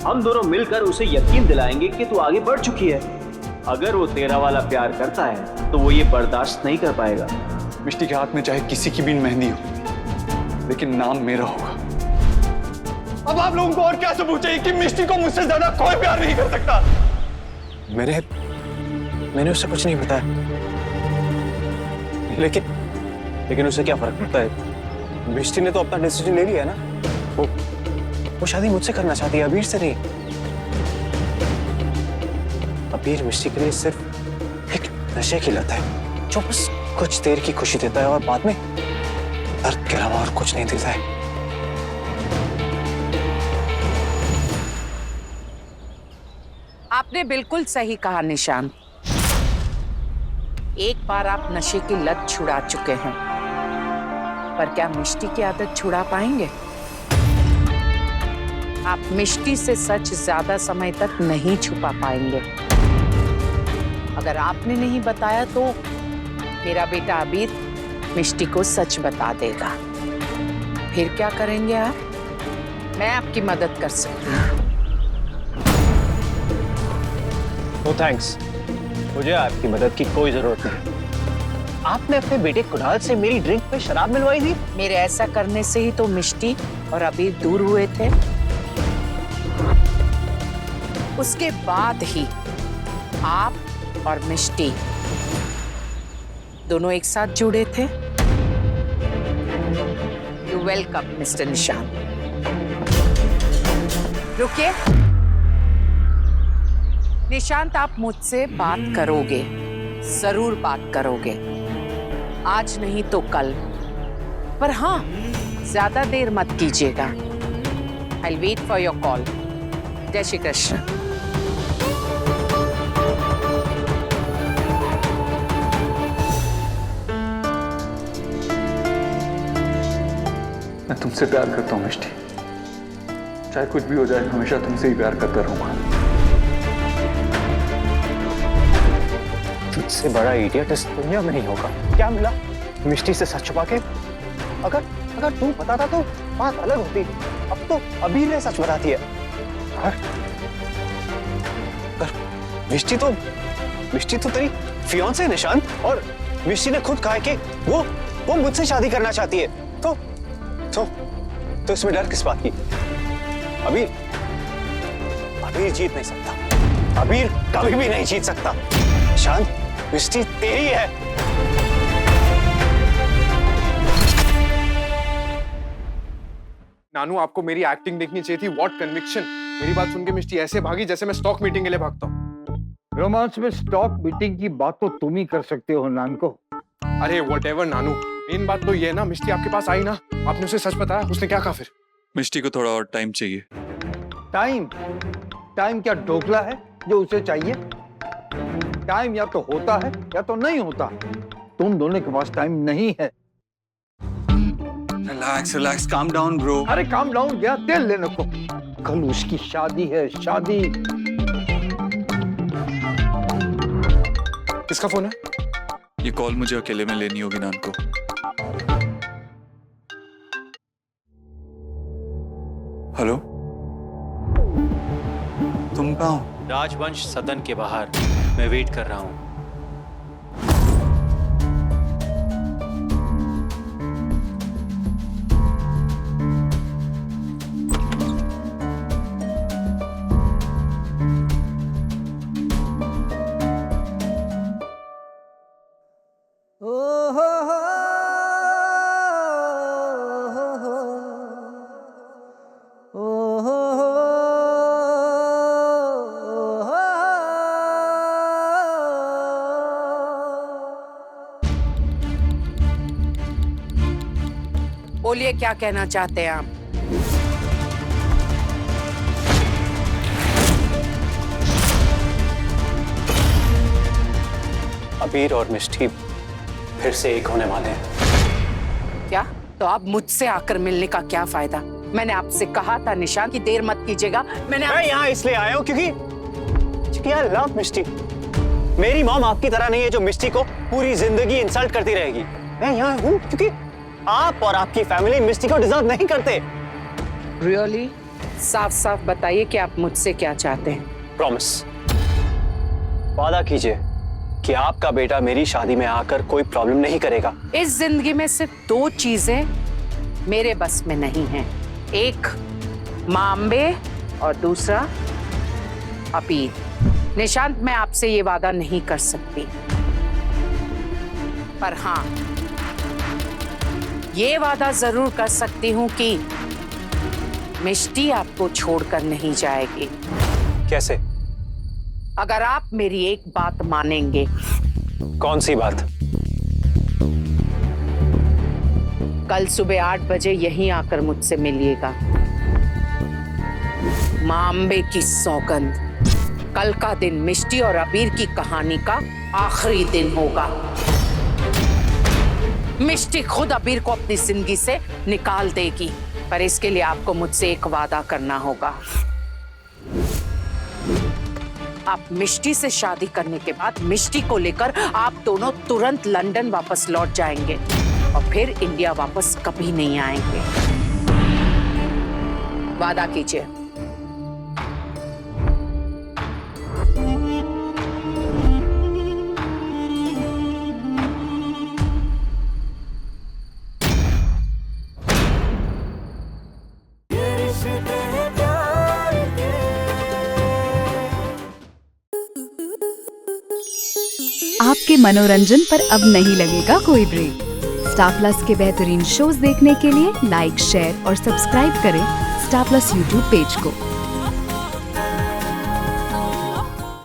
हम दोनों मिलकर उसे यकीन दिलाएंगे कि तू आगे बढ़ चुकी है। अगर वो तेरा वाला प्यार करता है तो वो ये बर्दाश्त नहीं कर पाएगा। मिष्टी के हाथ में चाहे किसी की भी मेहंदी हो, लेकिन नाम मेरा होगा। अब आप लोगों को और क्या सबूत चाहिए कि मिष्टी को मुझसे ज्यादा कोई प्यार नहीं कर सकता? मैंने उससे कुछ नहीं बताया, लेकिन उससे क्या फर्क पड़ता है? मिष्टी ने तो अपना डिसीजन ले लिया है ना। वो शादी मुझसे करना चाहती है, अबीर से नहीं। अबीर मिष्टी के लिए सिर्फ एक नशे की लत है जो बस कुछ देर की खुशी देता है और बाद में दर्द के अलावा और कुछ नहीं देता है। आपने बिल्कुल सही कहा निशांत। एक बार आप नशे की लत छुड़ा चुके हैं, पर क्या मिष्टी की आदत छुड़ा पाएंगे? आप मिष्टी से सच ज्यादा समय तक नहीं छुपा पाएंगे। अगर आपने नहीं बताया तो मेरा बेटा अबीर मिष्टी को सच बता देगा। फिर क्या करेंगे आप? मैं आपकी मदद कर सकती हूँ। नो थैंक्स, मुझे आपकी मदद की कोई जरूरत नहीं। आपने अपने बेटे कुणाल से मेरी ड्रिंक पे शराब मिलवाई थी। मेरे ऐसा करने से ही तो मिष्टी और अबीर दूर हुए थे। उसके बाद ही आप और मिष्टी दोनों एक साथ जुड़े थे। You welcome mister Nishant. रुकिए। निशांत, आप मुझसे बात करोगे, जरूर बात करोगे। आज नहीं तो कल, पर हाँ, ज्यादा देर मत कीजिएगा। I will wait for your call. जय श्री कृष्ण। मैं तुमसे प्यार करता हूँ मिष्टी, चाहे कुछ भी हो जाए हमेशा तुमसे ही प्यार करता रहूंगा। तुझसे बड़ा इडियट इस दुनिया में नहीं होगा। क्या मिला मिष्टी से सच छुपा के? अगर तू बताता तो बात अलग होती। अब तो अबीर ने सच बताती है। पर मिष्टी तो तेरी फियांसे है निशांत, और मिष्टी ने खुद कहा है कि वो मुझसे शादी करना चाहती है। तो इसमें डर किस बात की? अबीर जीत नहीं सकता। अबीर कभी भी नहीं जीत सकता। निशांत, मिष्टी तेरी है। नानू, आपको मेरी एक्टिंग देखनी चाहिए थी। What conviction! मेरी बात सुन के मिष्टी ऐसे भागी जैसे मैं स्टॉक मीटिंग के लिए भागता हूँ। रोमांस में स्टॉक मीटिंग की बात तो तुम ही कर सकते हो नानको। अरे व्हाटएवर नानू, मेन बात तो ये है ना, मिष्टी आपके पास आई ना, आपने उसे सच बताया, उसने क्या कहा फिर? मिष्टी को थोड़ा और टाइम चाहिए। टाइम क्या ढोकला है जो उसे चाहिए? टाइम या तो होता है या तो नहीं होता। तुम दोनों के पास टाइम नहीं है। Relax, calm down bro. अरे काम डाउन गया तेल लेने को। कल उसकी शादी है, शादी। किसका फोन है? ये कॉल मुझे अकेले में लेनी होगी नान को। हेलो, तुम कहाँ हो? राजवंश सदन के बाहर मैं वेट कर रहा हूँ। बोलिए, क्या कहना चाहते हैं आप? अबीर और मिष्टी फिर से एक होने वाले हैं। क्या? तो आप मुझसे आकर मिलने का क्या फायदा? मैंने आपसे कहा था निशांत कि देर मत कीजिएगा। मैं यहाँ इसलिए आया हूँ क्योंकि आई लव मिष्टी। मेरी मॉम आपकी तरह नहीं है जो मिष्टी को पूरी जिंदगी इंसल्ट करती रहेगी। मैं यहाँ हूँ क्योंकि आप और आपकी फैमिली मिष्टी को डिजर्व नहीं करते। रियली? साफ साफ बताइए कि आप मुझसे क्या चाहते हैं। प्रॉमिस, वादा कीजिए कि आपका बेटा मेरी शादी में आकर कोई प्रॉब्लम नहीं करेगा। इस जिंदगी में सिर्फ 2 चीजें मेरे बस में नहीं हैं, एक मां अम्बे और दूसरा अबीर। निशांत, मैं आपसे ये वादा नहीं कर सकती, पर हाँ ये वादा जरूर कर सकती हूँ कि मिष्टी आपको छोड़कर नहीं जाएगी। कैसे? अगर आप मेरी एक बात मानेंगे। कौन सी बात? कल सुबह 8 बजे यहीं आकर मुझसे मिलिएगा। मां अम्बे की सौगंध, कल का दिन मिष्टी और अबीर की कहानी का आखिरी दिन होगा। मिष्टी खुद अबीर को अपनी जिंदगी से निकाल देगी, पर इसके लिए आपको मुझसे एक वादा करना होगा। आप मिष्टी से शादी करने के बाद मिष्टी को लेकर आप दोनों तुरंत लंदन वापस लौट जाएंगे और फिर इंडिया वापस कभी नहीं आएंगे। वादा कीजिए। आपके मनोरंजन पर अब नहीं लगेगा कोई ब्रेक। स्टार प्लस के बेहतरीन शोज देखने के लिए लाइक, शेयर और सब्सक्राइब करें स्टार प्लस यूट्यूब पेज को।